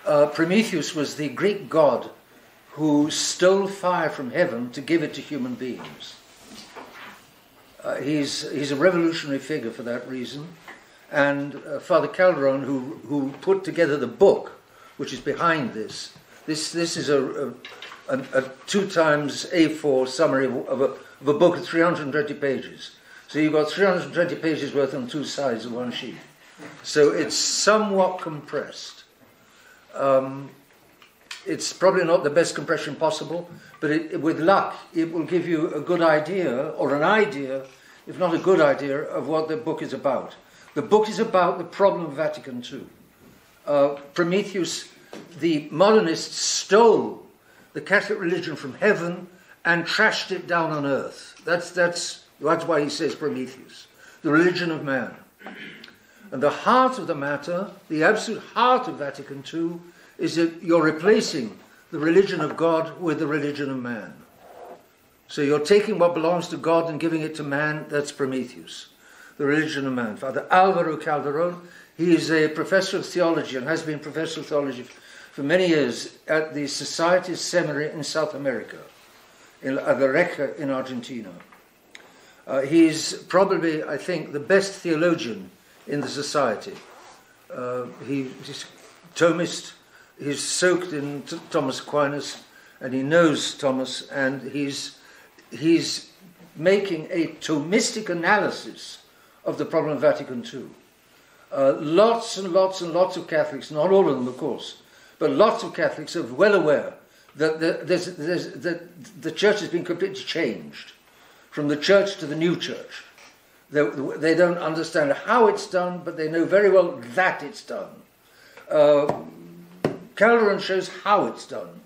Prometheus was the Greek god who stole fire from heaven to give it to human beings. He's a revolutionary figure for that reason. And Father Calderón, who put together the book, which is behind this is a 2 times A4 summary of a book of 320 pages. So you've got 320 pages worth on 2 sides of one sheet. So it's somewhat compressed. It's probably not the best compression possible, but with luck, it will give you a good idea, or an idea, if not a good idea, of what the book is about. The book is about the problem of Vatican II. Prometheus, the modernists, stole the Catholic religion from heaven and trashed it down on earth. That's why he says Prometheus, the religion of man. And the heart of the matter, the absolute heart of Vatican II, is that you're replacing the religion of God with the religion of man. So you're taking what belongs to God and giving it to man. That's Prometheus, the religion of man. Father Alvaro Calderón, he is a professor of theology and has been professor of theology for many years at the Society's Seminary in South America, at the Reca in Argentina. He's probably, I think, the best theologian in the society. He's Thomist, he's soaked in Thomas Aquinas, and he knows Thomas, and he's making a Thomistic analysis of the problem of Vatican II. Lots and lots and lots of Catholics, not all of them, of course, but lots of Catholics are well aware that the church has been completely changed from the church to the new church. They don't understand how it's done, but they know very well that it's done. Calderón shows how it's done.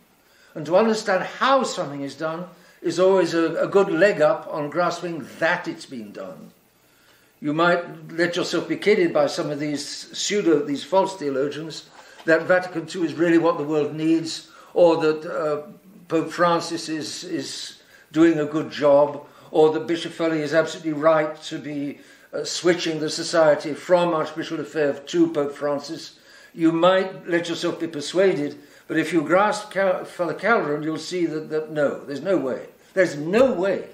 And to understand how something is done is always a good leg up on grasping that it's been done. You might let yourself be kidded by some of these false theologians that Vatican II is really what the world needs, or that Pope Francis is doing a good job, or that Bishop Foley is absolutely right to be switching the society from Archbishop Lefebvre to Pope Francis. You might let yourself be persuaded, but if you grasp Father Calderón, you'll see that no, there's no way. There's no way.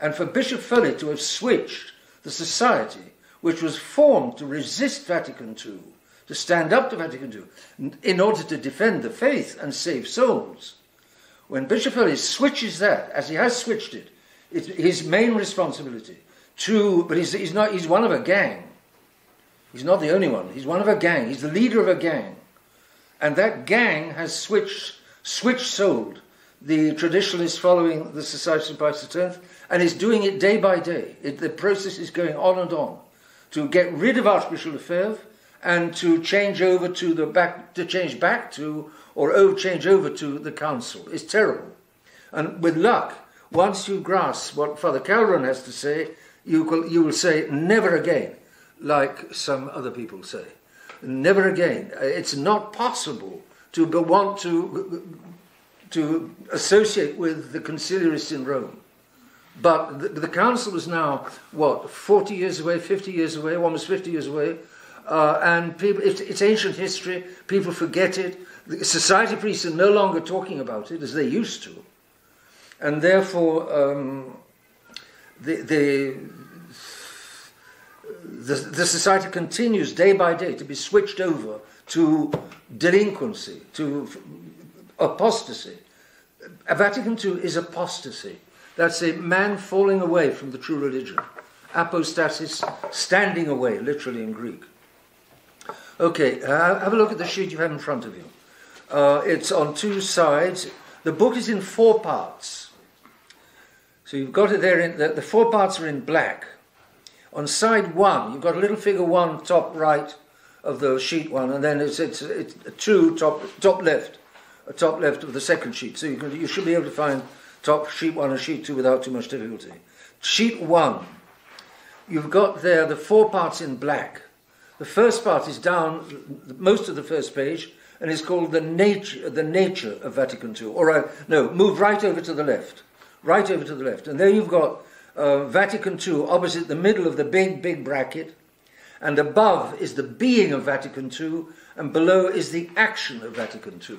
And for Bishop Foley to have switched the society, which was formed to resist Vatican II, to stand up to Vatican II, in order to defend the faith and save souls, when Bishop Foley switches that, as he has switched it, it's his main responsibility but he's one of a gang. He's not the only one. He's one of a gang. He's the leader of a gang. And that gang has switch-sold the traditionalists following the Society of Pius X, and is doing it day by day. The process is going on and on to get rid of Archbishop Lefebvre and to change over to change over to the council. It's terrible. And with luck, once you grasp what Father Calderón has to say, you will say, never again, like some other people say. Never again. It's not possible to want to associate with the conciliarists in Rome. But the council is now, 40 years away, 50 years away, almost 50 years away, and people, it's ancient history, people forget it. The society priests are no longer talking about it as they used to. And therefore, the society continues day by day to be switched over to delinquency, to apostasy. Vatican II is apostasy. That's a man falling away from the true religion. Apostasis, standing away, literally in Greek. Okay, have a look at the sheet you have in front of you. It's on 2 sides. The book is in 4 parts. So you've got it there, the 4 parts are in black. On side 1, you've got a little figure 1 top right of the sheet 1, and then it's 2 top left of the second sheet. So you should be able to find top sheet 1 and sheet 2 without too much difficulty. Sheet 1, you've got there the 4 parts in black. The first part is down most of the first page, and it's called the nature of Vatican II. Move right over to the left. Right over to the left. And there you've got Vatican II opposite the middle of the big bracket. And above is the being of Vatican II, and below is the action of Vatican II.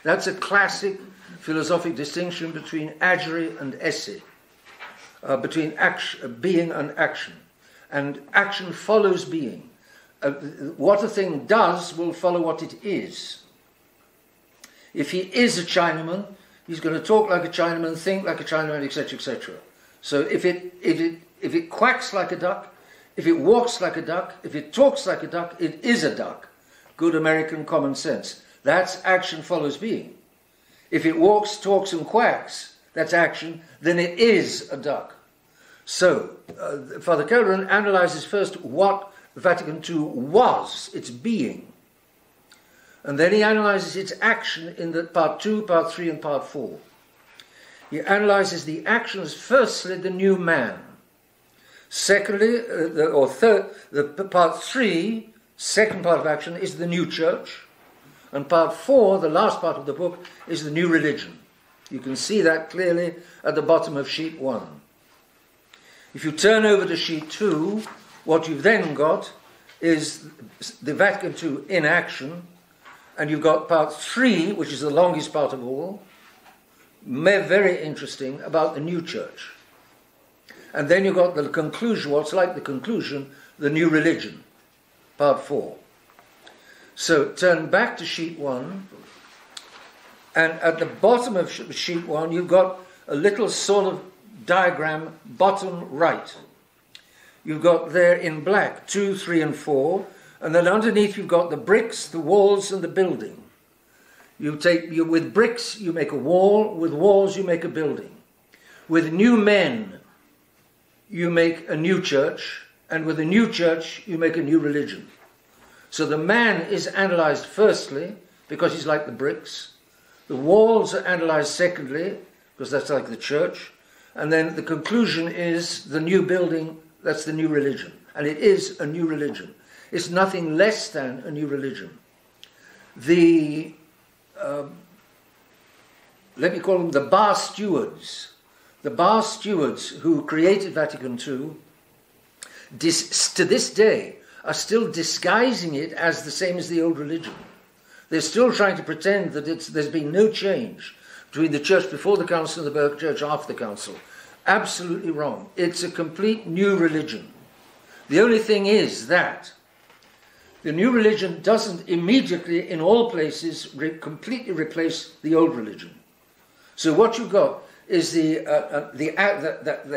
That's a classic philosophic distinction between agere and esse, between being and action. And action follows being. What a thing does will follow what it is. If he is a Chinaman, he's going to talk like a Chinaman, think like a Chinaman, etc., etc. So if it quacks like a duck, if it walks like a duck, if it talks like a duck, it is a duck. Good American common sense. That's action follows being. If it walks, talks, and quacks, that's action, then it is a duck. So, Father Calderón analyzes first what Vatican II was, its being. And then he analyzes its action in the part 2, part 3, and part 4. He analyzes the actions, firstly, the new man. Secondly, the part 3, second part of action, is the new church. And part 4, the last part of the book, is the new religion. You can see that clearly at the bottom of sheet 1. If you turn over to sheet 2, what you've then got is the Vatican II in action, and you've got part 3, which is the longest part of all, very interesting, about the new church. And then you've got the conclusion, what's like the conclusion, the new religion, part 4. So turn back to sheet 1, and at the bottom of sheet 1 you've got a little sort of diagram, bottom right. You've got there in black 2, 3, and 4, and then underneath you've got the bricks, the walls, and the building. With bricks you make a wall, with walls you make a building. With new men you make a new church, and with a new church you make a new religion. So the man is analysed firstly, because he's like the bricks. The walls are analysed secondly, because that's like the church. And then the conclusion is the new building, that's the new religion. And it is a new religion. It's nothing less than a new religion. Let me call them the bar stewards. The bar stewards who created Vatican II, to this day, are still disguising it as the same as the old religion. They're still trying to pretend that there's been no change between the church before the council and the church after the council. Absolutely wrong. It's a complete new religion. The only thing is that the new religion doesn't immediately, in all places, completely replace the old religion. So what you've got is the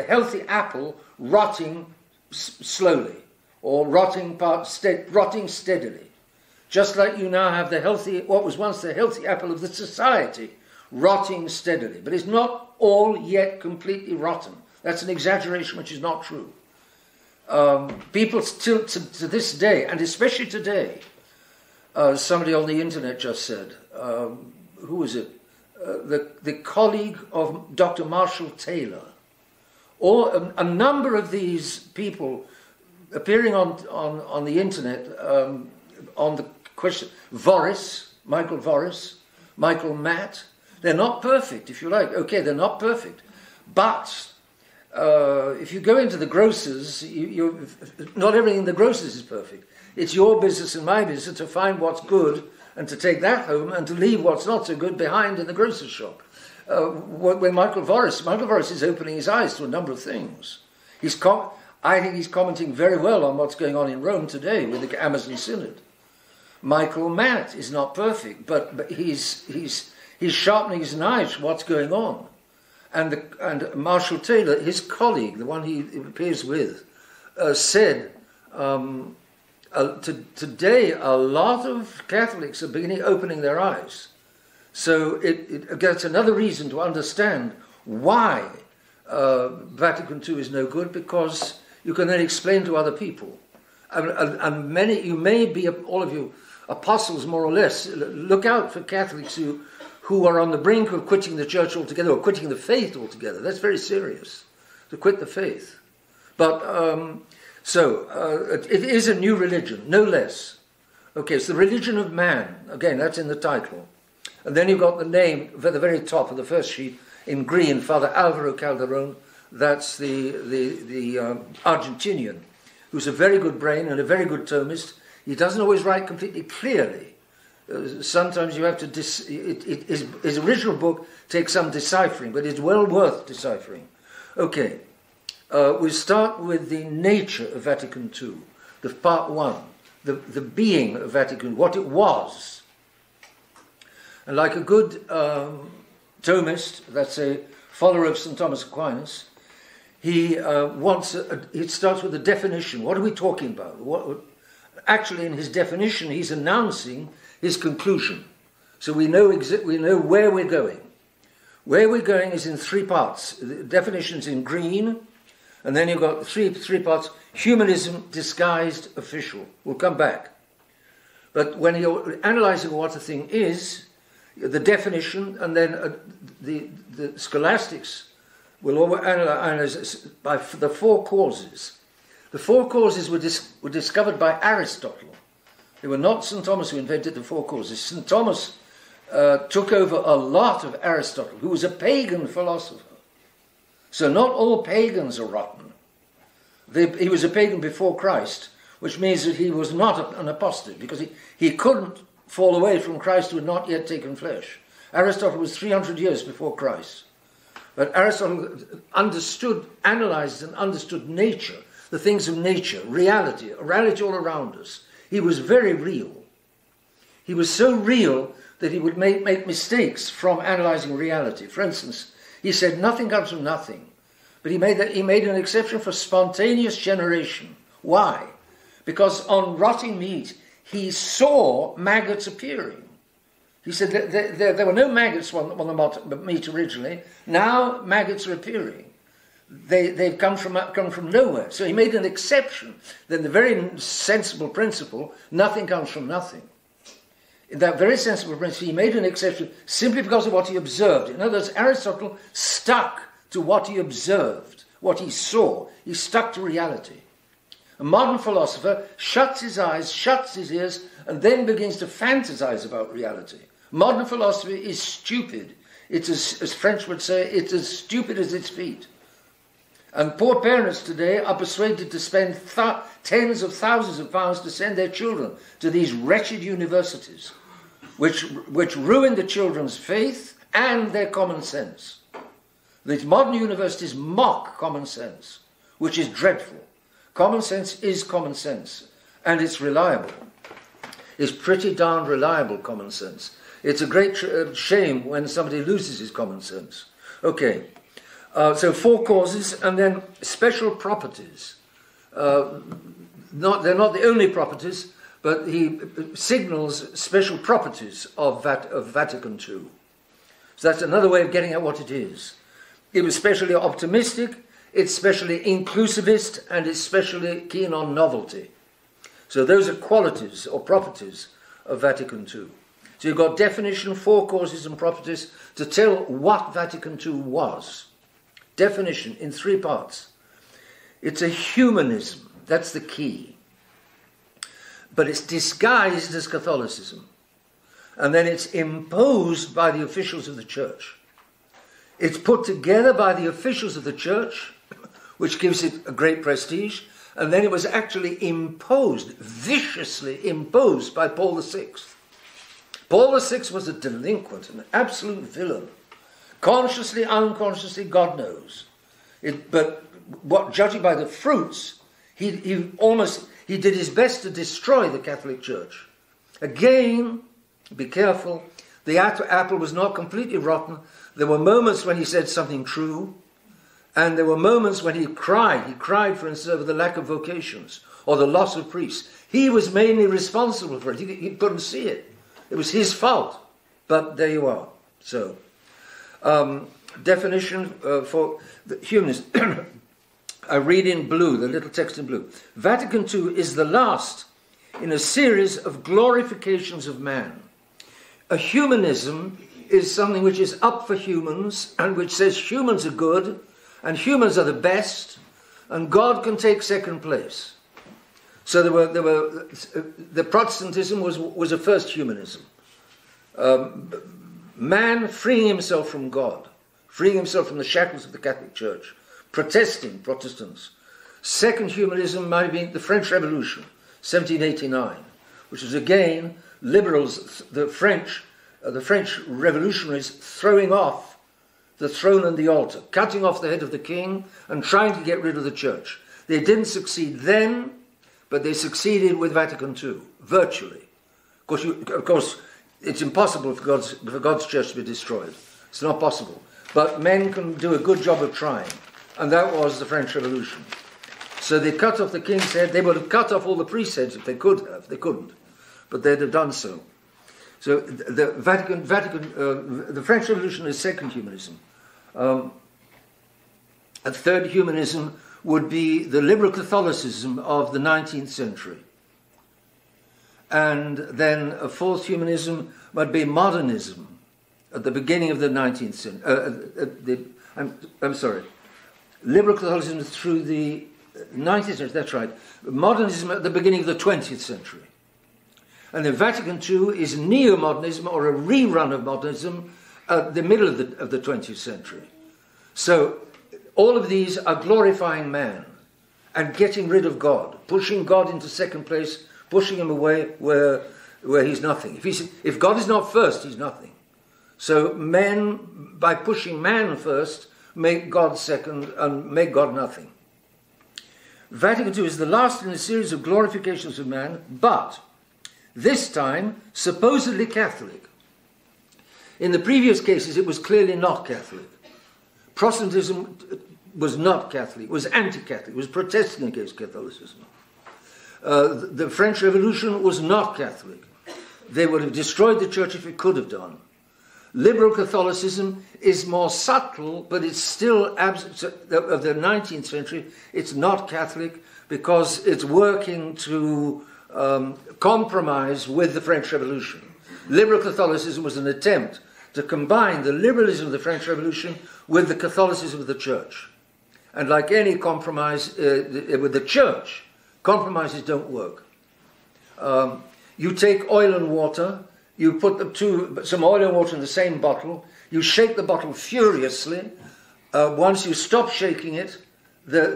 healthy apple rotting slowly, or rotting steadily. Just like you now have what was once the healthy apple of the society, rotting steadily. But it's not all yet completely rotten. That's an exaggeration which is not true. People still, to this day, and especially today, somebody on the internet just said, who was it? The colleague of Dr. Marshall Taylor, or a number of these people appearing on the internet on the question, Michael Voris, Michael Matt, they're not perfect, if you like. Okay, they're not perfect. But if you go into the grocers, not everything in the grocers is perfect. It's your business and my business to find what's good and to take that home and to leave what's not so good behind in the grocer's shop. When Michael Voris is opening his eyes to a number of things. I think he's commenting very well on what's going on in Rome today with the Amazon Synod. Michael Matt is not perfect, but he's sharpening his knives to what's going on. And Marshall Taylor, his colleague, the one he appears with, said, today a lot of Catholics are opening their eyes. So that's another reason to understand why Vatican II is no good, because you can then explain to other people. And many, you may be, all of you, apostles more or less. Look out for Catholics who are on the brink of quitting the church altogether, or quitting the faith altogether. That's very serious, to quit the faith. But, it is a new religion, no less. Okay, it's the religion of man. Again, that's in the title. And then you've got the name at the very top of the first sheet, in green, Father Alvaro Calderón. That's the Argentinian. who's a very good brain and a very good Thomist. He doesn't always write completely clearly. Sometimes you have to... his original book takes some deciphering, but it's well worth deciphering. Okay, we start with the nature of Vatican II, the part one, the being of Vatican, what it was. And like a good Thomist, that's a follower of St. Thomas Aquinas, he starts with a definition. What are we talking about? Actually, in his definition, he's announcing his conclusion. So we know where we're going. Where we're going is in three parts. The definition's in green, and then you've got three parts. Humanism, disguised, official. We'll come back. But when you're analysing what a thing is, the definition, and then the scholastics will analyse it by the four causes. The four causes were discovered by Aristotle. They were not St. Thomas who invented the four causes. St. Thomas took over a lot of Aristotle, who was a pagan philosopher. So not all pagans are rotten. He was a pagan before Christ, which means that he was not an apostate, because he couldn't fall away from Christ who had not yet taken flesh. Aristotle was 300 years before Christ. But Aristotle analysed and understood nature, the things of nature, reality all around us. He was very real. He was so real that he would make mistakes from analysing reality. For instance, he said nothing comes from nothing. But he made an exception for spontaneous generation. Why? Because on rotting meat, he saw maggots appearing. He said that there were no maggots on the meat originally. Now maggots are appearing. They've come from nowhere. So he made an exception. Then the very sensible principle, nothing comes from nothing. In that very sensible principle, he made an exception simply because of what he observed. In other words, Aristotle stuck to what he observed, what he saw. He stuck to reality. A modern philosopher shuts his eyes, shuts his ears, and then begins to fantasize about reality. Modern philosophy is stupid. It's as French would say, it's as stupid as its feet. And poor parents today are persuaded to spend tens of thousands of pounds to send their children to these wretched universities, which ruin the children's faith and their common sense. These modern universities mock common sense, which is dreadful. Common sense is common sense, and it's reliable. It's pretty darn reliable common sense. It's a great shame when somebody loses his common sense. Okay, so four causes, and then special properties. They're not the only properties, but he signals special properties of Vatican II. So that's another way of getting at what it is. It was specially optimistic, it's specially inclusivist, and it's specially keen on novelty. So those are qualities or properties of Vatican II. So you've got definition, four causes and properties to tell what Vatican II was. Definition in three parts. It's a humanism, that's the key. But it's disguised as Catholicism. And then it's imposed by the officials of the church. It's put together by the officials of the church, which gives it a great prestige, and then it was actually imposed, viciously imposed by Paul VI. Paul VI was a delinquent, an absolute villain. Consciously, unconsciously, God knows. But judging by the fruits, he did his best to destroy the Catholic Church. Again, be careful, the apple was not completely rotten. There were moments when he said something true, and there were moments when he cried. He cried, for instance, over the lack of vocations or the loss of priests. He was mainly responsible for it. He couldn't see it. It was his fault. But there you are. So, definition for the humanist. I read in blue, the little text in blue. Vatican II is the last in a series of glorifications of man. A humanism is something which is up for humans and which says humans are good and humans are the best and God can take second place. So the Protestantism was a first humanism. Man freeing himself from God, freeing himself from the shackles of the Catholic Church, protesting Protestants. Second humanism might have been the French Revolution, 1789, which was again liberals, the French revolutionaries throwing off the throne and the altar, cutting off the head of the king and trying to get rid of the church. They didn't succeed then, but they succeeded with Vatican II, virtually. Of course, it's impossible for God's church to be destroyed. It's not possible. But men can do a good job of trying, and that was the French Revolution. So they cut off the king's head. They would have cut off all the priest's heads if they could have. They couldn't, but they'd have done so. So the the French Revolution is second humanism. A third humanism would be the liberal Catholicism of the 19th century. And then a fourth humanism would be modernism at the beginning of the 19th century. I'm sorry. Liberal Catholicism through the 19th century, that's right. Modernism at the beginning of the 20th century. And then Vatican II is neo-modernism, or a rerun of modernism at the middle of the 20th century. So all of these are glorifying man and getting rid of God, pushing God into second place, pushing him away where he's nothing. If God is not first, he's nothing. So men, by pushing man first, make God second and make God nothing. Vatican II is the last in a series of glorifications of man, but this time supposedly Catholic. In the previous cases, it was clearly not Catholic. Protestantism was not Catholic, was anti-Catholic, was protesting against Catholicism. The French Revolution was not Catholic. They would have destroyed the church if it could have done. Liberal Catholicism is more subtle, but it's still of the 19th century. It's not Catholic because it's working to compromise with the French Revolution. Liberal Catholicism was an attempt to combine the liberalism of the French Revolution with the Catholicism of the church. And like any compromise with the church, compromises don't work. You take oil and water, you put some oil and water in the same bottle, you shake the bottle furiously. Once you stop shaking it,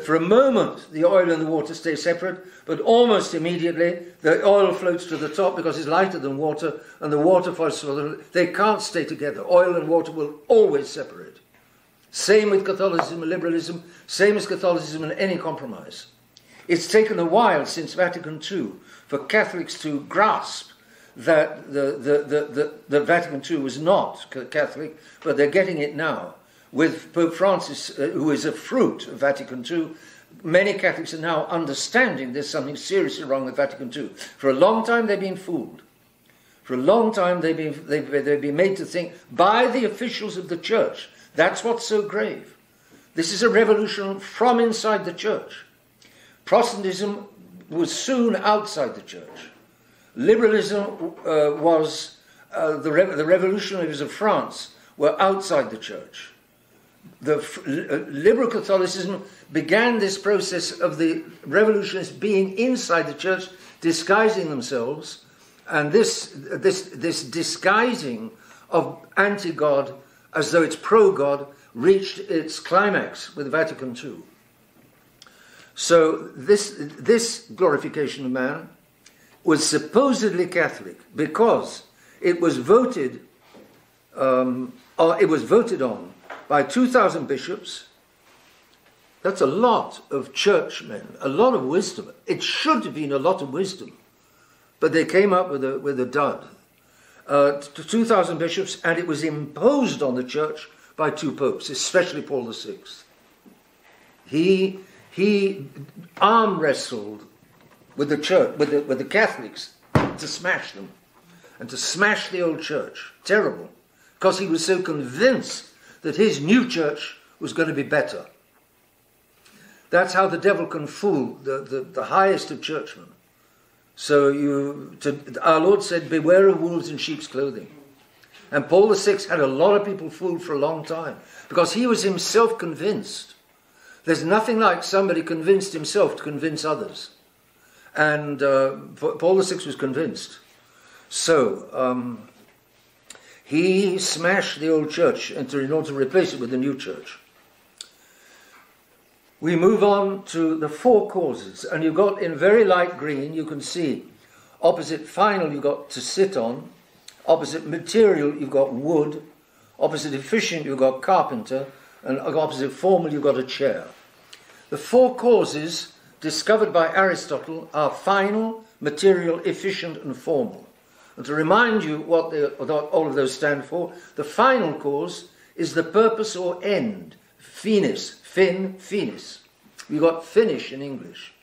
for a moment the oil and the water stay separate, but almost immediately the oil floats to the top because it's lighter than water, and the water falls to the... They can't stay together. Oil and water will always separate. Same with Catholicism and liberalism, same as Catholicism and any compromise. It's taken a while since Vatican II for Catholics to grasp that the Vatican II was not Catholic, but they're getting it now. With Pope Francis, who is a fruit of Vatican II, many Catholics are now understanding there's something seriously wrong with Vatican II. For a long time they've been fooled. For a long time they've been made to think by the officials of the church. That's what's so grave. This is a revolution from inside the church. Protestantism was soon outside the church. Liberalism was the revolutionaries of France were outside the church. The liberal Catholicism began this process of the revolutionists being inside the church, disguising themselves, and this disguising of anti-God as though it's pro-God reached its climax with Vatican II. So this glorification of man was supposedly Catholic because it was voted on by 2,000 bishops. That's a lot of churchmen, a lot of wisdom. It should have been a lot of wisdom, but they came up with a dud. 2,000 bishops, and it was imposed on the church by 2 popes, especially Paul VI. He arm wrestled with the church, with the Catholics, to smash them, and to smash the old church. Terrible, because he was so convinced that his new church was going to be better. That's how the devil can fool the highest of churchmen. So our Lord said, beware of wolves in sheep's clothing. And Paul VI had a lot of people fooled for a long time, because he was himself convinced. There's nothing like somebody convinced himself to convince others. And Paul VI was convinced. So he smashed the old church in order to replace it with the new church. We move on to the four causes, and you've got in very light green, you can see opposite final you've got to sit on, opposite material you've got wood, opposite efficient you've got carpenter, and opposite formal you've got a chair. The four causes discovered by Aristotle are final, material, efficient, and formal. And to remind you what all of those stand for, the final cause is the purpose or end, finis, finis. We've got finish in English,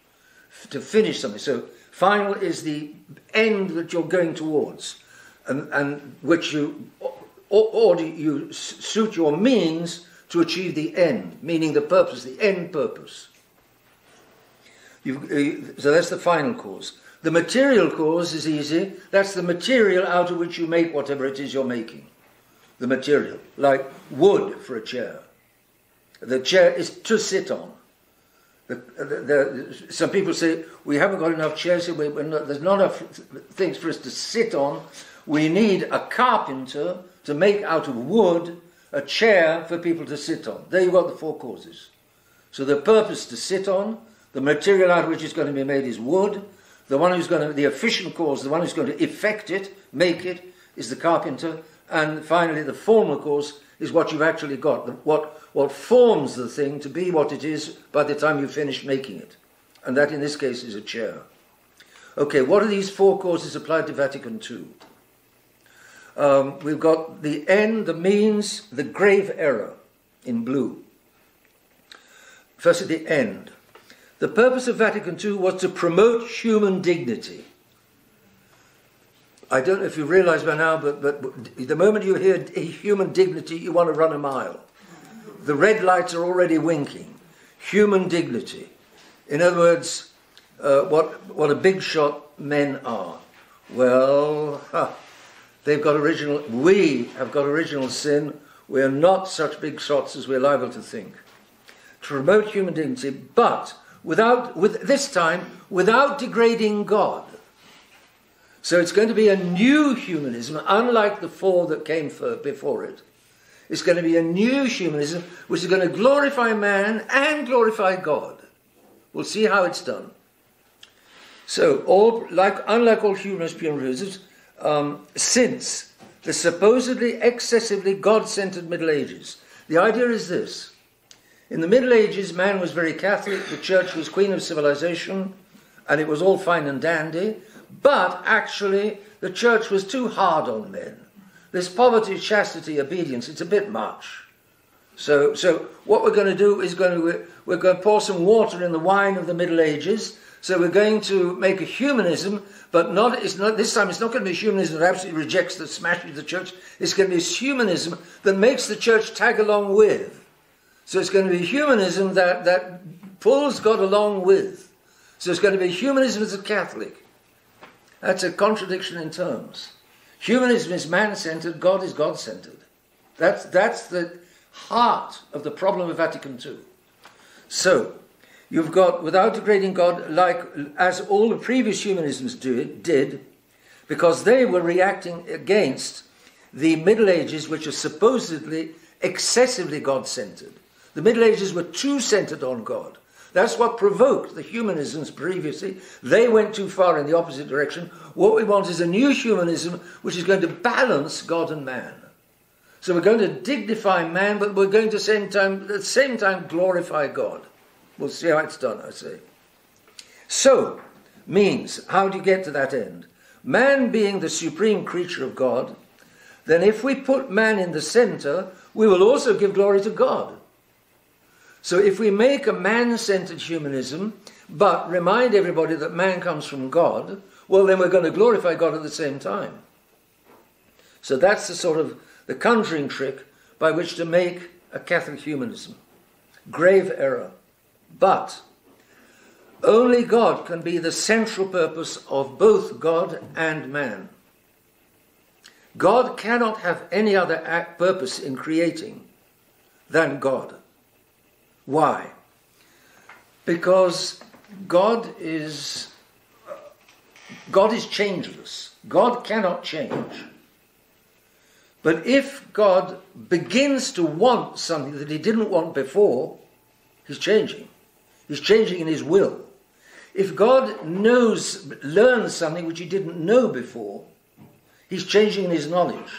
to finish something. So final is the end that you're going towards, and which you suit your means to achieve the end, meaning the purpose, the end purpose. So that's the final cause. The material cause is easy. That's the material out of which you make whatever it is you're making. The material, like wood for a chair. The chair is to sit on. Some people say, we haven't got enough chairs, there's not enough things for us to sit on. We need a carpenter to make out of wood a chair for people to sit on. There you've got the four causes. So the purpose to sit on, the material out of which it's going to be made is wood. The efficient cause, the one who's going to effect it, make it, is the carpenter. And finally, the formal cause is what you've actually got, what forms the thing to be what it is by the time you finish making it. And that, in this case, is a chair. Okay, what are these four causes applied to Vatican II? We've got the end, the means, the grave error in blue. First, at the end. The purpose of Vatican II was to promote human dignity. I don't know if you realise by now, but the moment you hear human dignity, you want to run a mile. The red lights are already winking. Human dignity. In other words, what a big shot men are. Well, we have got original sin. We are not such big shots as we're liable to think. To promote human dignity, but this time without degrading God. So it's going to be a new humanism, unlike the four that came before it. It's going to be a new humanism which is going to glorify man and glorify God. We'll see how it's done. So, unlike all humanist humanisms, since the supposedly excessively God-centered Middle Ages, the idea is this. In the Middle Ages, man was very Catholic, the church was queen of civilization, and it was all fine and dandy, but actually the church was too hard on men. This poverty, chastity, obedience, it's a bit much. So what we're going to do is we're going to pour some water in the wine of the Middle Ages. So we're going to make a humanism, but this time it's not going to be a humanism that absolutely rejects the smashing of the church. It's going to be a humanism that makes the church tag along with. So it's going to be humanism that pulls God along with. So it's going to be humanism as a Catholic. That's a contradiction in terms. Humanism is man-centered, God is God-centered. That's the heart of the problem of Vatican II. So, you've got, without degrading God, as all the previous humanisms did, because they were reacting against the Middle Ages, which are supposedly excessively God-centered. The Middle Ages were too centered on God. That's what provoked the humanisms previously. They went too far in the opposite direction. What we want is a new humanism which is going to balance God and man. So we're going to dignify man, but we're going to at the same time glorify God. We'll see how it's done, I say. So, means, how do you get to that end? Man being the supreme creature of God, then if we put man in the center, we will also give glory to God. So if we make a man-centered humanism, but remind everybody that man comes from God, well, then we're going to glorify God at the same time. So that's the conjuring trick by which to make a Catholic humanism. Grave error. But only God can be the central purpose of both God and man. God cannot have any other purpose in creating than God. Why? Because God is changeless. God cannot change. But if God begins to want something that he didn't want before, he's changing. He's changing in his will. If God learns something which he didn't know before, he's changing in his knowledge.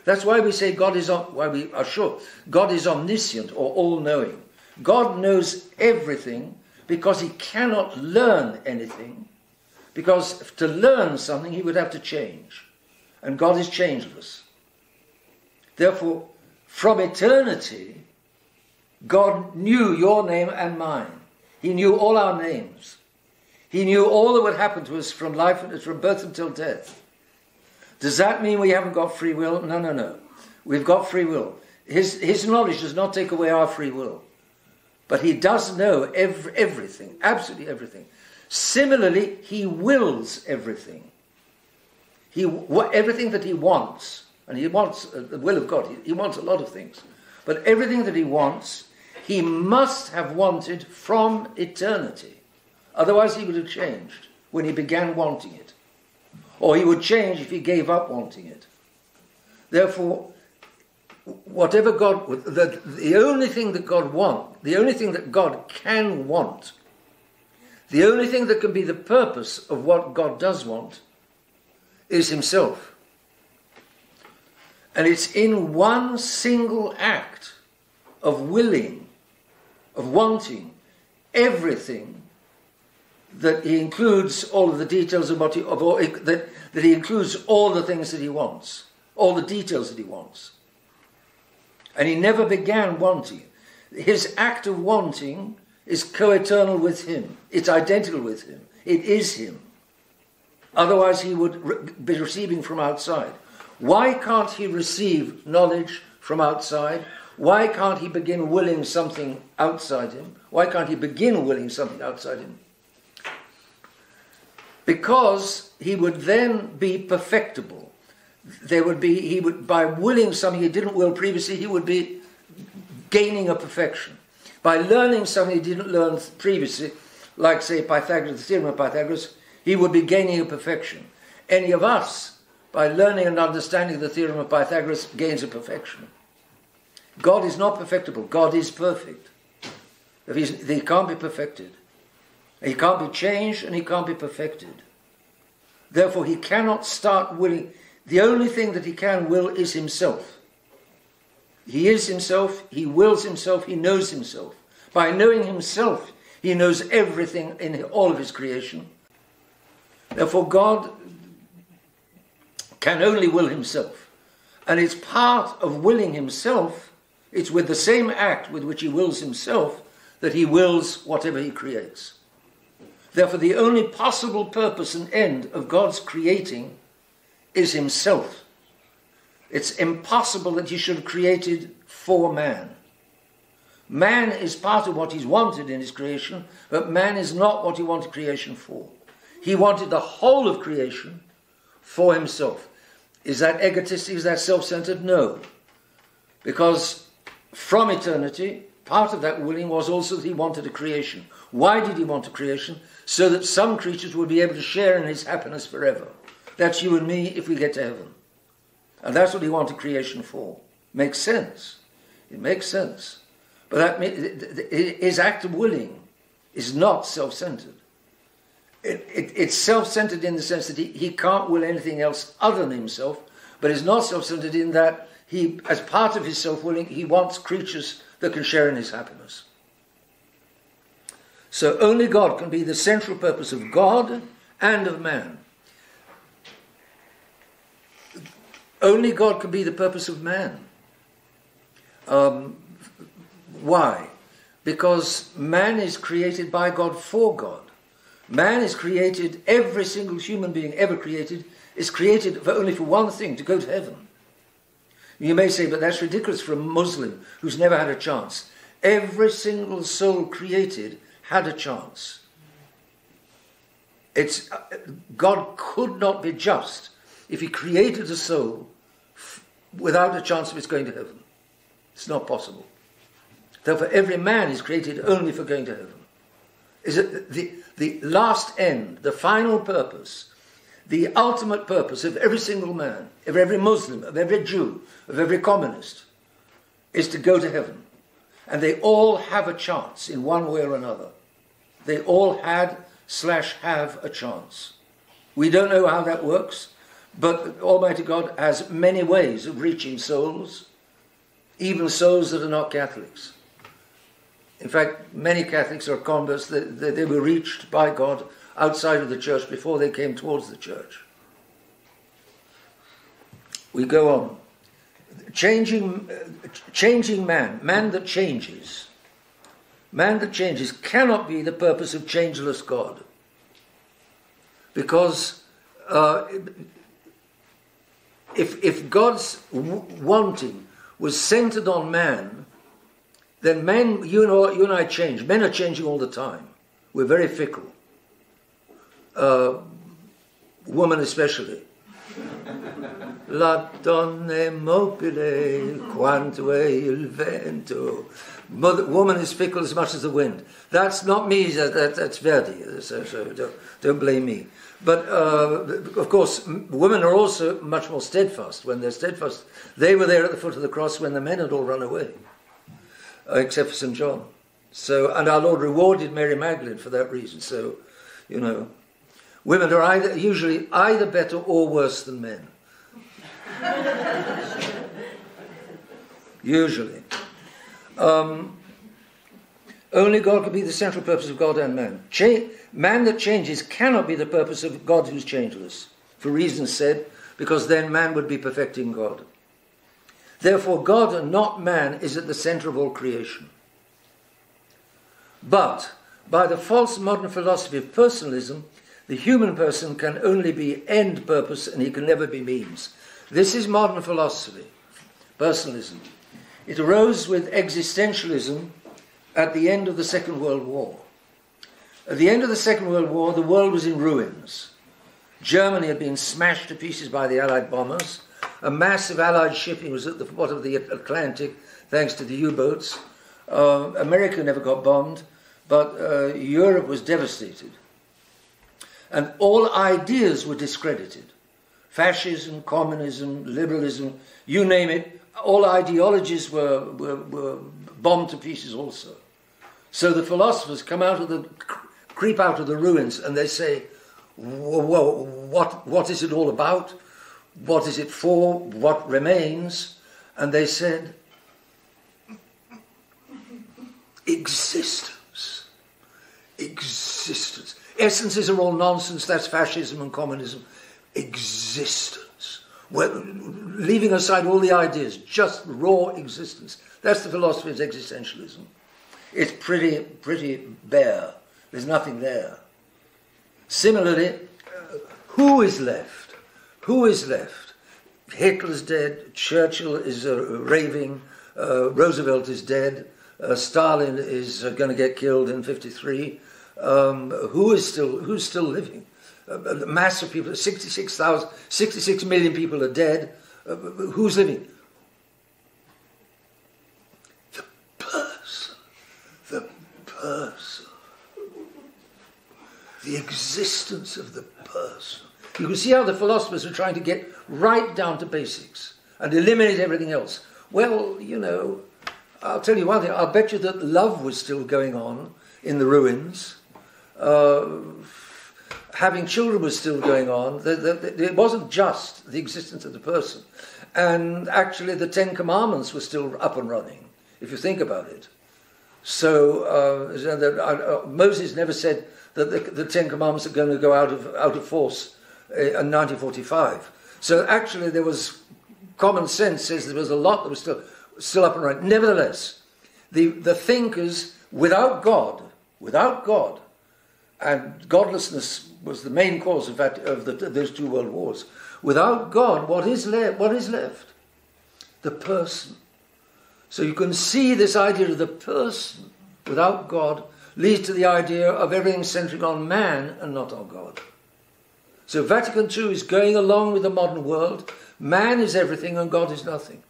That's why we say why we are sure God is omniscient or all-knowing. God knows everything because he cannot learn anything, because to learn something he would have to change. And God is changeless. Therefore, from eternity, God knew your name and mine. He knew all our names. He knew all that would happen to us from birth until death. Does that mean we haven't got free will? No, no, no. We've got free will. His knowledge does not take away our free will. But he does know everything, absolutely everything. Similarly, he wills everything. Everything that he wants, and he wants the will of God, he wants a lot of things. But everything that he wants, he must have wanted from eternity. Otherwise he would have changed when he began wanting it. Or he would change if he gave up wanting it. Therefore, whatever God, the only thing that God wants, the only thing that God can want, the only thing that can be the purpose of what God does want is himself. And it's in one single act of willing, of wanting everything, that he includes all of the details of that he includes all the things that he wants, all the details that he wants. And he never began wanting. His act of wanting is co-eternal with him. It's identical with him. It is him. Otherwise he would be receiving from outside. Why can't he receive knowledge from outside? Why can't he begin willing something outside him? Why can't he begin willing something outside him? Because he would then be perfectible. By willing something he didn't will previously, he would be gaining a perfection. By learning something he didn't learn previously, like say Pythagoras, the theorem of Pythagoras, he would be gaining a perfection. Any of us, by learning and understanding the theorem of Pythagoras, gains a perfection. God is not perfectible. God is perfect. He can't be perfected. He can't be changed and he can't be perfected. Therefore, he cannot start willing. The only thing that he can will is himself. He is himself, he wills himself, he knows himself. By knowing himself, he knows everything in all of his creation. Therefore, God can only will himself. And it's part of willing himself, it's with the same act with which he wills himself that he wills whatever he creates. Therefore, the only possible purpose and end of God's creating is himself. It's impossible that he should have created for man. Man is part of what he's wanted in his creation, but man is not what he wanted creation for. He wanted the whole of creation for himself. Is that egotistic? Is that self-centered? No. Because from eternity, part of that willing was also that he wanted a creation. Why did he want a creation? So that some creatures would be able to share in his happiness forever. That's you and me if we get to heaven. And that's what he wanted creation for. Makes sense. It makes sense. But his act of willing is not self-centered. It's self-centered in the sense that he can't will anything else other than himself, but it's not self-centered in that he, as part of his self-willing, he wants creatures that can share in his happiness. So only God can be the central purpose of God and of man. Only God can be the purpose of man. Why? Because man is created by God for God. Man is created, every single human being ever created, is created only for one thing, to go to heaven. You may say, but that's ridiculous for a Muslim who's never had a chance. Every single soul created had a chance. God could not be just if he created a soul without a chance of its going to heaven. It's not possible. Therefore, every man is created only for going to heaven. Is it the last end, the final purpose, the ultimate purpose of every single man, of every Muslim, of every Jew, of every communist, is to go to heaven. And they all have a chance in one way or another. they all had/have a chance. We don't know how that works, but Almighty God has many ways of reaching souls, even souls that are not Catholics. In fact, many Catholics are converts. They were reached by God outside of the church before they came towards the church. We go on. Changing man that changes. Man that changes cannot be the purpose of changeless God. Because if God's wanting was centered on man, then men, you and I change. Men are changing all the time. We're very fickle. Women especially. La donne mobile quanto è il vento. Woman is fickle as much as the wind. That's not me, that's Verdi, so don't blame me. But of course, women are also much more steadfast. When they're steadfast, they were there at the foot of the cross when the men had all run away, except for St. John. So, and our Lord rewarded Mary Magdalene for that reason. So, you know, women are usually either better or worse than men. Usually. Only God can be the central purpose of God and man. Man that changes cannot be the purpose of God who's changeless, for reasons said, because then man would be perfecting God. Therefore, God and not man is at the center of all creation. But by the false modern philosophy of personalism, the human person can only be end purpose and he can never be means. This is modern philosophy, personalism. It arose with existentialism at the end of the Second World War. At the end of the Second World War, the world was in ruins. Germany had been smashed to pieces by the Allied bombers. A massive Allied shipping was at the bottom of the Atlantic, thanks to the U-boats. America never got bombed, but Europe was devastated. And all ideas were discredited. Fascism, communism, liberalism, you name it, all ideologies were bombed to pieces also. So the philosophers creep out of the ruins and they say, whoa, what is it all about? What is it for? What remains? And they said, existence. Existence. Essences are all nonsense, that's fascism and communism. Existence. Well, leaving aside all the ideas, just raw existence. That's the philosophy of existentialism. It's pretty bare. There's nothing there. Similarly, who is left? Who is left? Hitler's dead, Churchill is raving, Roosevelt is dead, Stalin is going to get killed in 1953. Who's still living? A mass of people, 66 million people are dead. Who's living? The person. The existence of the person. You can see how the philosophers are trying to get right down to basics and eliminate everything else. Well, you know, I'll tell you one thing. I'll bet you that love was still going on in the ruins. Having children was still going on. It wasn't just the existence of the person. And actually the Ten Commandments were still up and running, if you think about it. So Moses never said that the Ten Commandments are going to go out of force in 1945. So actually there was, common sense says there was a lot that was still up and running. Nevertheless, the thinkers, without God, and godlessness was the main cause, in fact, of those two world wars. Without God, what is left? The person. So you can see this idea of the person without God leads to the idea of everything centering on man and not on God. So Vatican II is going along with the modern world. Man is everything and God is nothing.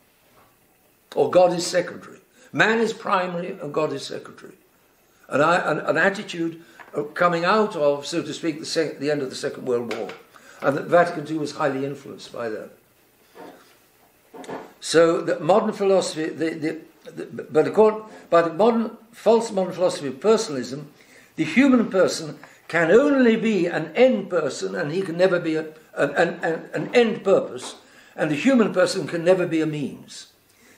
Or God is secondary. Man is primary and God is secondary. An attitude coming out of, so to speak, the end of the Second World War. And that Vatican II was highly influenced by that. So the modern philosophy, by the false modern philosophy of personalism, The human person can only be an end person, and he can never be an end purpose, and the human person can never be a means.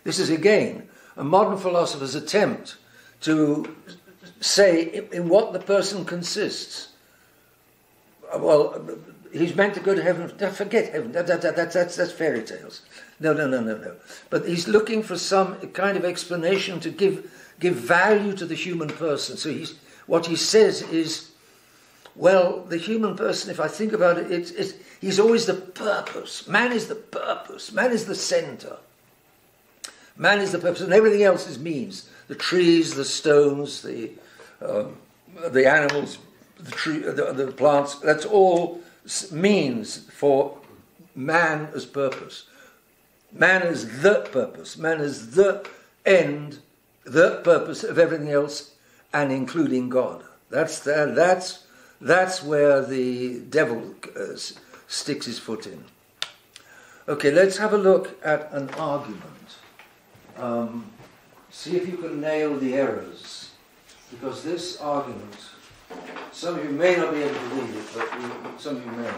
This is, again, a modern philosopher's attempt to say in what the person consists. Well, he's meant to go to heaven. Forget heaven. That's fairy tales. No. But he's looking for some kind of explanation to give value to the human person. So what he says is, well, the human person, if I think about it, he's always the purpose. Man is the purpose. Man is the center. Man is the purpose, and everything else is means. The trees, the stones, the animals, the plants, that's all means for man as purpose. Man is the purpose. Man is the end, the purpose of everything else, and including God. That's where the devil sticks his foot in. Okay, let's have a look at an argument. See if you can nail the errors, because this argument, some of you may not be able to read it, but some of you may.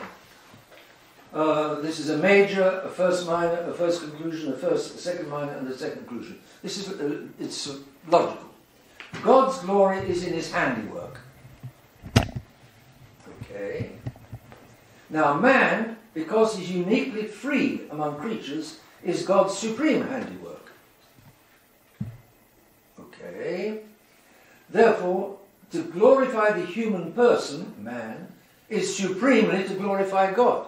This is a major, a first minor, a first conclusion, a second minor, and a second conclusion. This is it's logical. God's glory is in his handiwork. Okay. Now man, because he's uniquely free among creatures, is God's supreme handiwork. Okay. Therefore, to glorify the human person, man, is supremely to glorify God.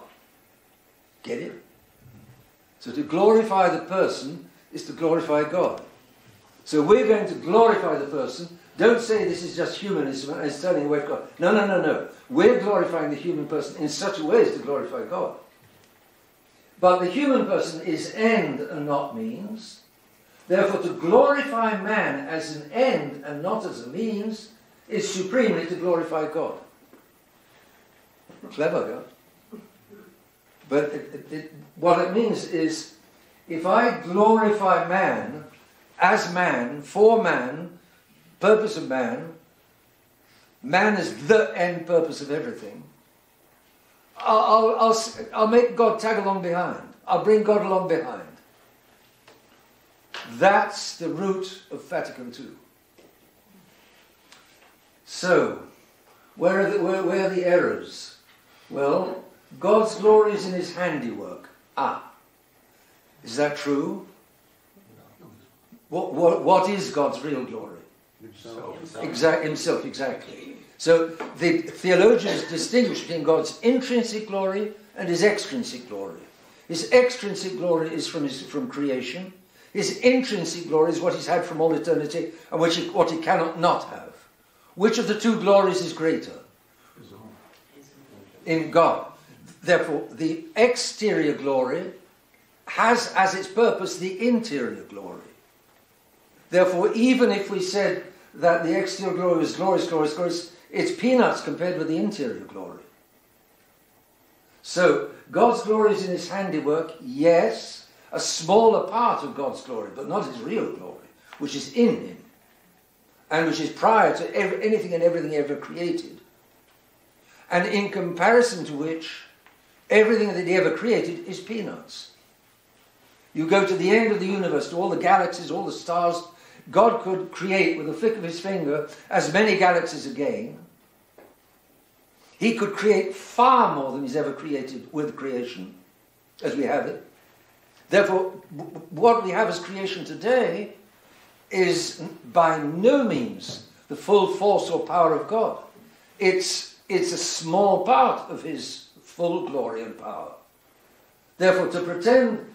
Get it? So to glorify the person is to glorify God. So we're going to glorify the person. Don't say this is just humanism and it's turning away from God. No. We're glorifying the human person in such a way as to glorify God. But the human person is end and not means. Therefore, to glorify man as an end and not as a means is supremely to glorify God. Clever, huh? But what it means is, if I glorify man as man, for man, purpose of man, man is the end purpose of everything, I'll make God tag along behind. I'll bring God along behind. That's the root of Vatican II. So, where are the errors? Well, God's glory is in his handiwork. Is that true? What is God's real glory? Himself, exactly. So the theologians distinguish between God's intrinsic glory and his extrinsic glory. His extrinsic glory is from creation. His intrinsic glory is what he's had from all eternity, and what he cannot not have. Which of the two glories is greater? In God. Therefore, the exterior glory has as its purpose the interior glory. Therefore, even if we said that the exterior glory is glorious, it's peanuts compared with the interior glory. So, God's glory is in his handiwork, yes, a smaller part of God's glory, but not his real glory, which is in him, and which is prior to anything and everything ever created, and in comparison to which everything that he ever created is peanuts. You go to the end of the universe, to all the galaxies, all the stars. God could create with a flick of his finger as many galaxies again. He could create far more than he's ever created with creation, as we have it. Therefore, what we have as creation today is by no means the full force or power of God. It's a small part of his full glory and power. Therefore, to pretend,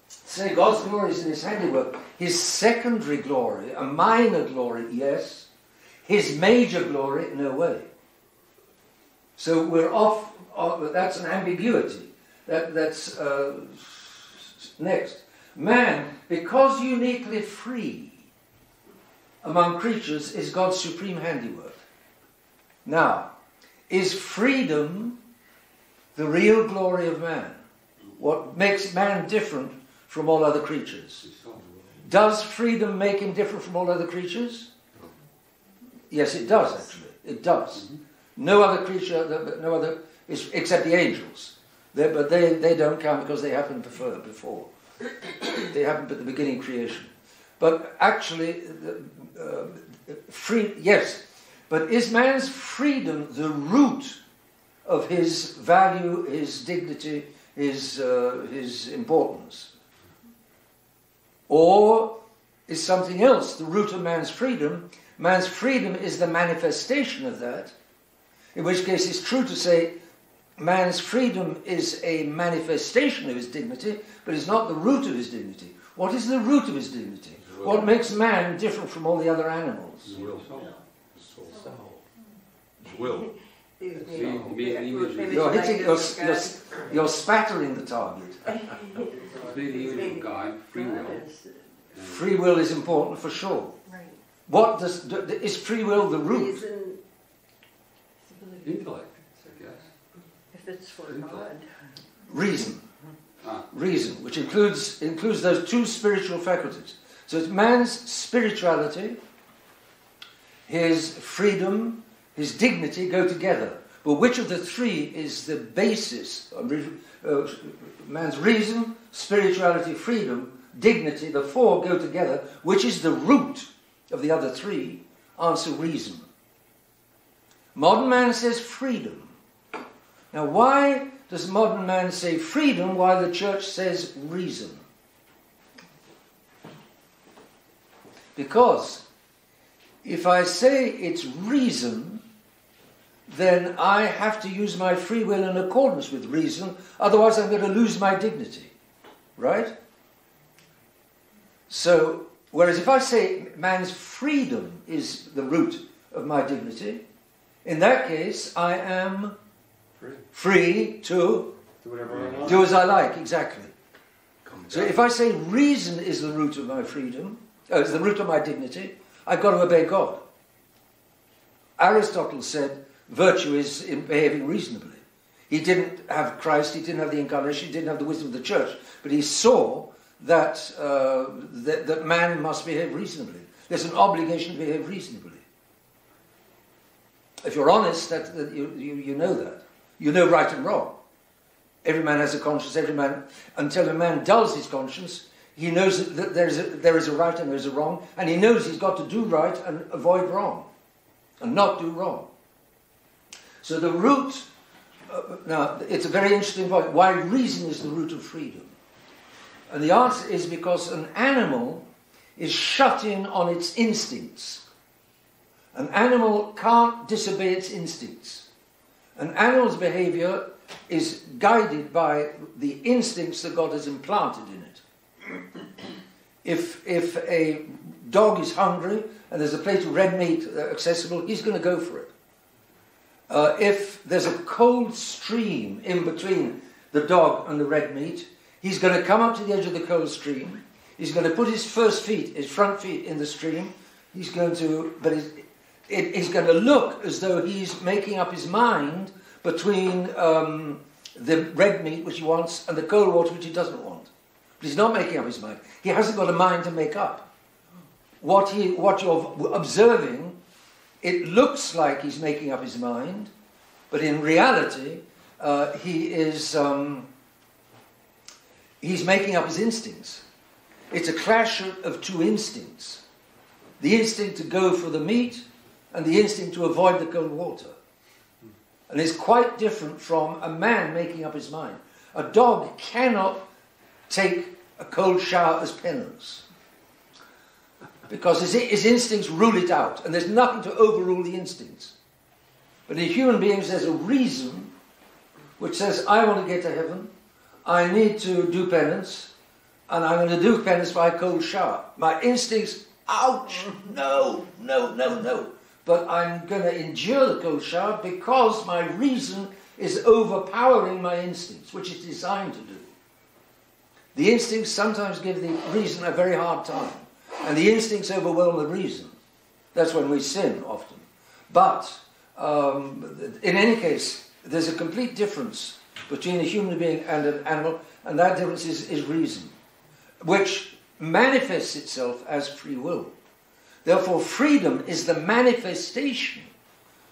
say God's glory is in his handiwork, his secondary glory, a minor glory, yes. His major glory, no way. So we're off, that's an ambiguity. That's next. Man, because uniquely free among creatures, is God's supreme handiwork. Now, is freedom the real glory of man? What makes man different from all other creatures? Does freedom make him different from all other creatures? Yes, it does, actually. It does. No other creature, no other, except the angels. But they don't count because they happened before. They happened at the beginning of creation. But actually, yes. But is man's freedom the root of his value, his dignity, his importance? Or is something else the root of man's freedom? Man's freedom is the manifestation of that, in which case it's true to say man's freedom is a manifestation of his dignity, but it's not the root of his dignity. What is the root of his dignity? What makes man different from all the other animals? Will. Will. You're hitting, you're spattering the target. Being the image of God, free will. Free will is important for sure. Right. What is free will the root? Intellect, I guess. If it's for God. Reason. Reason, which includes those two spiritual faculties. So it's man's spirituality, his freedom, his dignity go together. But which of the three is the basis of man's reason, spirituality, freedom, dignity? The four go together. Which is the root of the other three? Answer: reason. Modern man says freedom. Now, why does modern man say freedom while the church says reason? Because if I say it's reason, then I have to use my free will in accordance with reason, otherwise I'm going to lose my dignity. Right? So, whereas if I say man's freedom is the root of my dignity, in that case I am free to do as I like, exactly. So if I say reason is the root of my freedom, is the root of my dignity, I've got to obey God. Aristotle said virtue is in behaving reasonably. He didn't have Christ, he didn't have the incarnation, he didn't have the wisdom of the church, but he saw that that man must behave reasonably. There's an obligation to behave reasonably. If you're honest, you know that. You know right and wrong. Every man has a conscience. Every man, until a man dulls his conscience, he knows that there is a right and there is a wrong, and he knows he's got to do right and avoid wrong, and not do wrong. So the root, now it's a very interesting point, why reason is the root of freedom. And the answer is because an animal is shut in on its instincts. An animal can't disobey its instincts. An animal's behavior is guided by the instincts that God has implanted in it. If a dog is hungry and there's a plate of red meat accessible, he's going to go for it. If there's a cold stream in between the dog and the red meat, he's going to come up to the edge of the cold stream. He's going to put his front feet in the stream. He's going to, but he's going to look as though he's making up his mind between the red meat which he wants and the cold water which he doesn't want. But he's not making up his mind. He hasn't got a mind to make up. What you're observing, it looks like he's making up his mind, but in reality, he's making up his instincts. It's a clash of two instincts. The instinct to go for the meat and the instinct to avoid the cold water. And it's quite different from a man making up his mind. A dog cannot take a cold shower as penance, because his instincts rule it out, and there's nothing to overrule the instincts. But in human beings there's a reason which says, I want to get to heaven, I need to do penance, and I'm going to do penance by a cold shower. My instincts, ouch, no. But I'm going to endure the cold shower because my reason is overpowering my instincts, which it's designed to do. The instincts sometimes give the reason a very hard time, and the instincts overwhelm the reason. That's when we sin often. But in any case, there's a complete difference between a human being and an animal, and that difference is reason, which manifests itself as free will. Therefore, freedom is the manifestation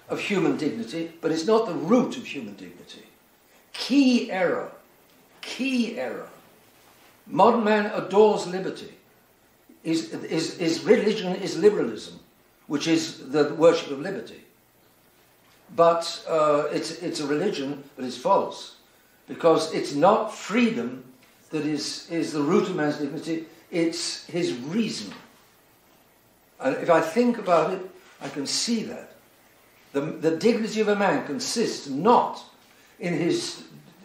of human dignity, but it's not the root of human dignity. Key error. Key error. Modern man adores liberty. His religion is liberalism, which is the worship of liberty. But it's a religion that is false, because it's not freedom that is the root of man's dignity, it's his reason. And if I think about it, I can see that. The dignity of a man consists not in his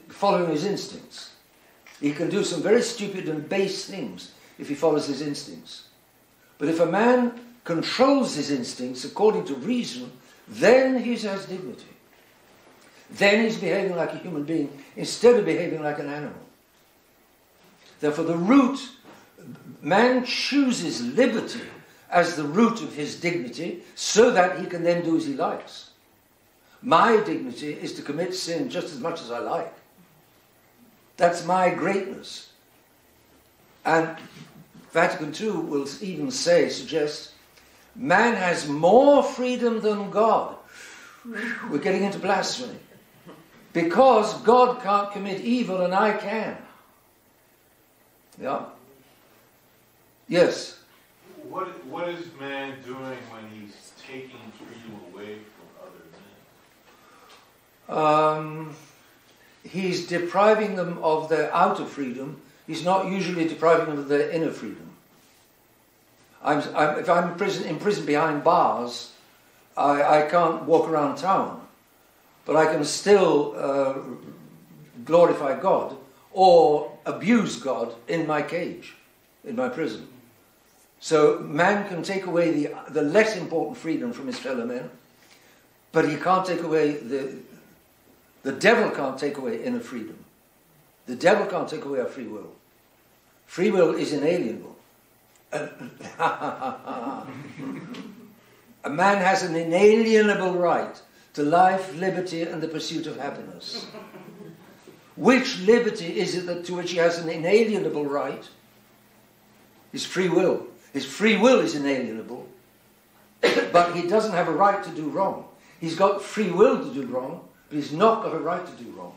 following his instincts. He can do some very stupid and base things if he follows his instincts. But if a man controls his instincts according to reason, then he has dignity. Then he's behaving like a human being instead of behaving like an animal. Therefore, the root, man chooses liberty as the root of his dignity so that he can then do as he likes. My dignity is to commit sin just as much as I like. That's my greatness. And Vatican II will even suggest, man has more freedom than God. We're getting into blasphemy. Because God can't commit evil and I can. Yeah? Yes? What is man doing when he's taking freedom away from other men? He's depriving them of their outer freedom. He's not usually depriving them of their inner freedom. If I'm in prison behind bars, I can't walk around town, but I can still glorify God or abuse God in my cage, in my prison. So man can take away the less important freedom from his fellow men, but he can't take away the devil can't take away inner freedom. The devil can't take away our free will. Free will is inalienable. A man has an inalienable right to life, liberty, and the pursuit of happiness. Which liberty is it to which he has an inalienable right? His free will. His free will is inalienable, but he doesn't have a right to do wrong. He's got free will to do wrong, but he's not got a right to do wrong.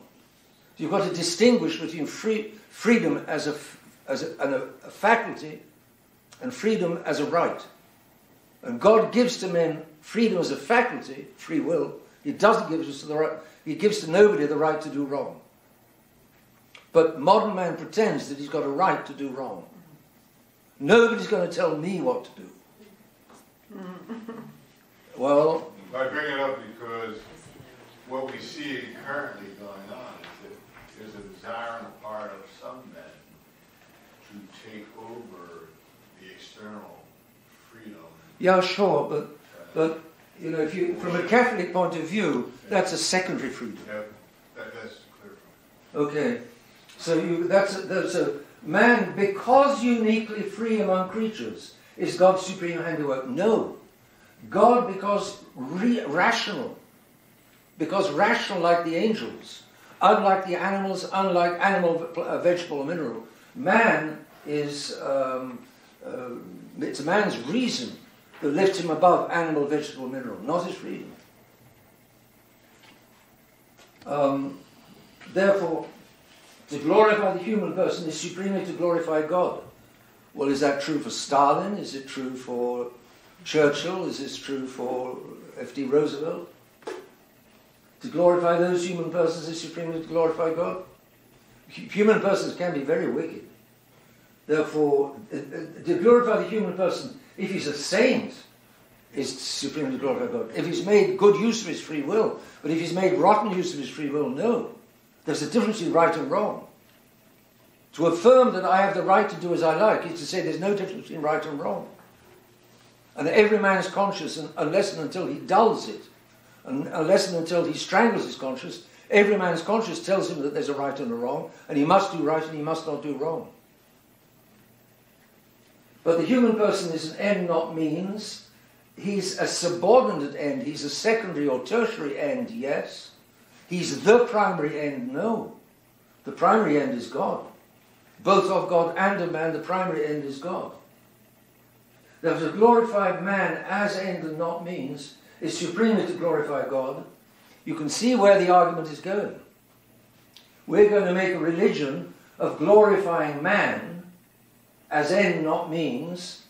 So you've got to distinguish between freedom as a faculty and freedom as a right. And God gives to men freedom as a faculty, free will. He doesn't give us the right. He gives to nobody the right to do wrong. But modern man pretends that he's got a right to do wrong. Nobody's going to tell me what to do. Well, I bring it up because what we see currently going on is that there's a desire on the part of some men to take over the external freedom. Yeah, sure, but you know, if you, from a Catholic point of view, that's a secondary freedom. Yeah, that's clear. Okay, so that's a man, because uniquely free among creatures, is God's supreme handiwork? No. God, because rational like the angels, unlike the animals, unlike animal, vegetable, or mineral, man is, it's man's reason that lifts him above animal, vegetable, mineral, not his freedom. Therefore, to glorify the human person is supremely to glorify God. Well, is that true for Stalin? Is it true for Churchill? Is this true for F.D. Roosevelt? To glorify those human persons is supremely to glorify God? Human persons can be very wicked. Therefore, to glorify the human person, if he's a saint, is supremely to glorify God. If he's made good use of his free will, but if he's made rotten use of his free will, no. There's a difference between right and wrong. To affirm that I have the right to do as I like is to say there's no difference between right and wrong. And every man's conscience, unless and until he dulls it, and unless and until he strangles his conscience, every man's conscience tells him that there's a right and a wrong, and he must do right and he must not do wrong. But the human person is an end, not means. He's a subordinate end. He's a secondary or tertiary end, yes. He's the primary end, no. The primary end is God. Both of God and of man, the primary end is God. Therefore, to glorify man as end and not means is supremely to glorify God, you can see where the argument is going. We're going to make a religion of glorifying man as end, not means,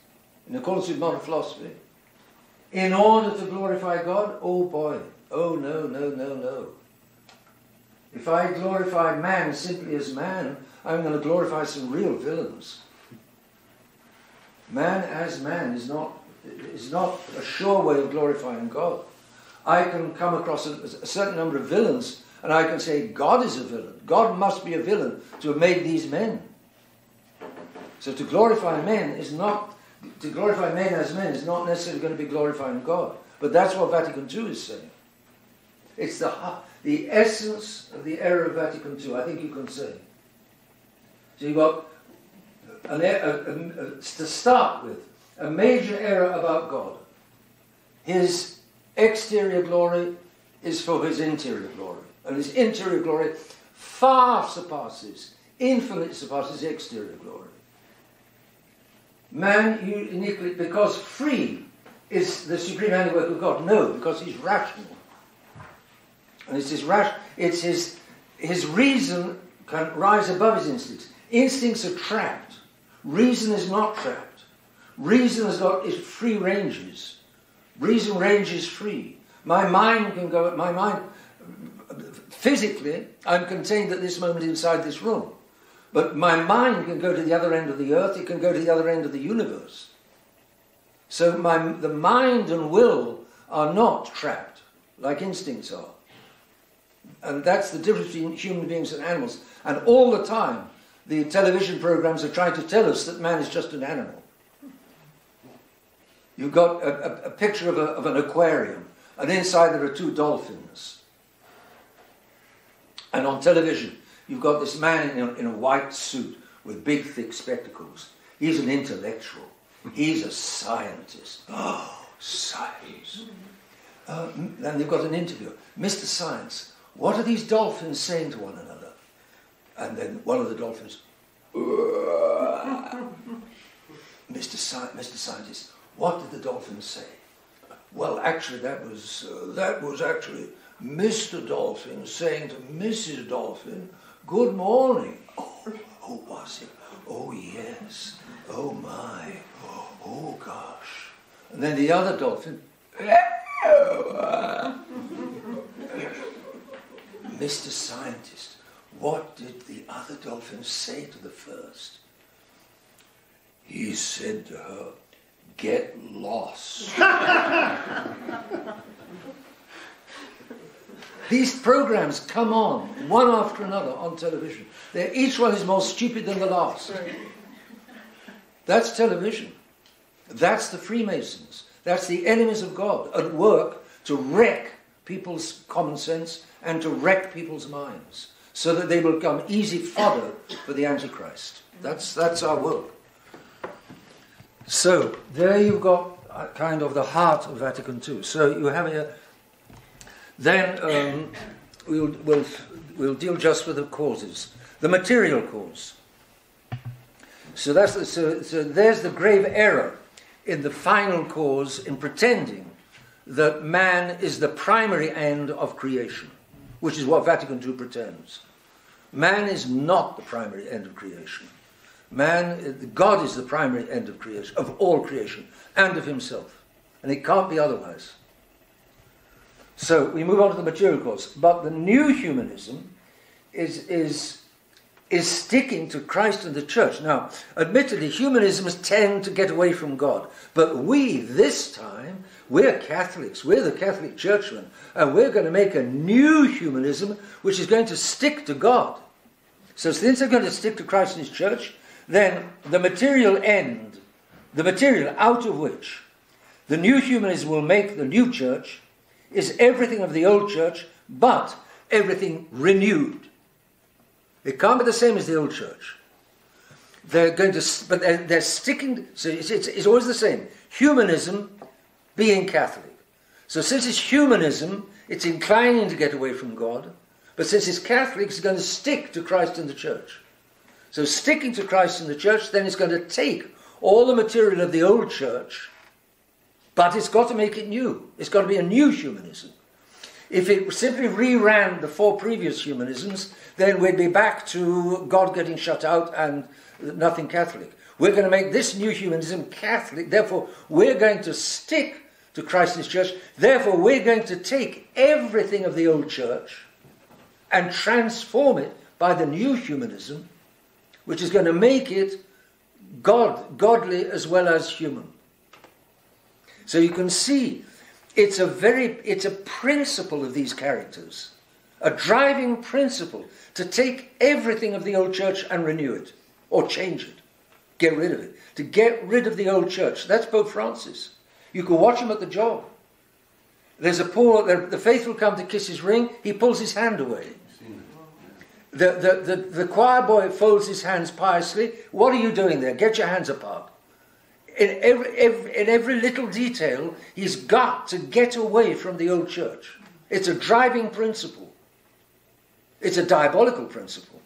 in accordance with modern philosophy, in order to glorify God. Oh boy, oh no, no, no, no. If I glorify man simply as man, I'm going to glorify some real villains. Man as man is not a sure way of glorifying God. I can come across a certain number of villains, and I can say God is a villain. God must be a villain to have made these men. So to glorify men as men is not necessarily going to be glorifying God. But that's what Vatican II is saying. It's the essence of the error of Vatican II, I think you can say. So you've got, to start with, a major error about God. His exterior glory is for his interior glory. And his interior glory far surpasses, infinitely surpasses exterior glory. Man uniquely, because free is the supreme handiwork of God. No, because he's rational. And it's his reason can rise above his instincts. Instincts are trapped. Reason is not trapped. Reason has got its free ranges. Reason ranges free. My mind can go, physically, I'm contained at this moment inside this room. But my mind can go to the other end of the earth, it can go to the other end of the universe. So the mind and will are not trapped, like instincts are. And that's the difference between human beings and animals. And all the time, the television programs are trying to tell us that man is just an animal. You've got a picture of an aquarium, and inside there are two dolphins. And on television, you've got this man in a white suit with big, thick spectacles. He's an intellectual. He's a scientist. Oh, science. And they've got an interview. Mr. Science, what are these dolphins saying to one another? And then one of the dolphins, Mr. Scientist, what did the dolphins say? Well, actually, that was actually Mr. Dolphin saying to Mrs. Dolphin, good morning. Oh, was it? Oh, yes. Oh, my. Oh, gosh. And then the other dolphin, Mr. Scientist, what did the other dolphin say to the first? He said to her, get lost. These programs come on, one after another, on television. Each one is more stupid than the last. That's television. That's the Freemasons. That's the enemies of God at work to wreck people's common sense and to wreck people's minds so that they will become easy fodder for the Antichrist. That's our work. So, there you've got kind of the heart of Vatican II. So you have here. Then we'll deal just with the causes, the material cause. So there's the grave error in the final cause in pretending that man is the primary end of creation, which is what Vatican II pretends. Man is not the primary end of creation. God is the primary end of creation, of all creation, and of himself, and it can't be otherwise. So we move on to the material cause. But the new humanism is sticking to Christ and the church. Now, admittedly, humanisms tend to get away from God. But we, this time, we're Catholics. We're the Catholic churchmen. And we're going to make a new humanism which is going to stick to God. So since they're going to stick to Christ and his church, then the material end, the material out of which the new humanism will make the new church, is everything of the old church, but everything renewed. It can't be the same as the old church. They're sticking. So it's always the same. Humanism being Catholic. So since it's humanism, it's inclining to get away from God. But since it's Catholic, it's going to stick to Christ and the church. So sticking to Christ and the church, then it's going to take all the material of the old church But it's got to make it new. It's got to be a new humanism. If it simply reran the 4 previous humanisms, then we'd be back to God getting shut out and nothing Catholic. We're going to make this new humanism Catholic, therefore we're going to stick to Christ and His church, therefore we're going to take everything of the old church and transform it by the new humanism, which is going to make it godly as well as human. So you can see it's a principle of these characters, a driving principle to take everything of the old church and renew it, or change it, get rid of it, to get rid of the old church. That's Pope Francis. You can watch him at the job. There's the faithful come to kiss his ring, he pulls his hand away. The choir boy folds his hands piously. What are you doing there? Get your hands apart. In every little detail, he's got to get away from the old church. It's a driving principle. It's a diabolical principle.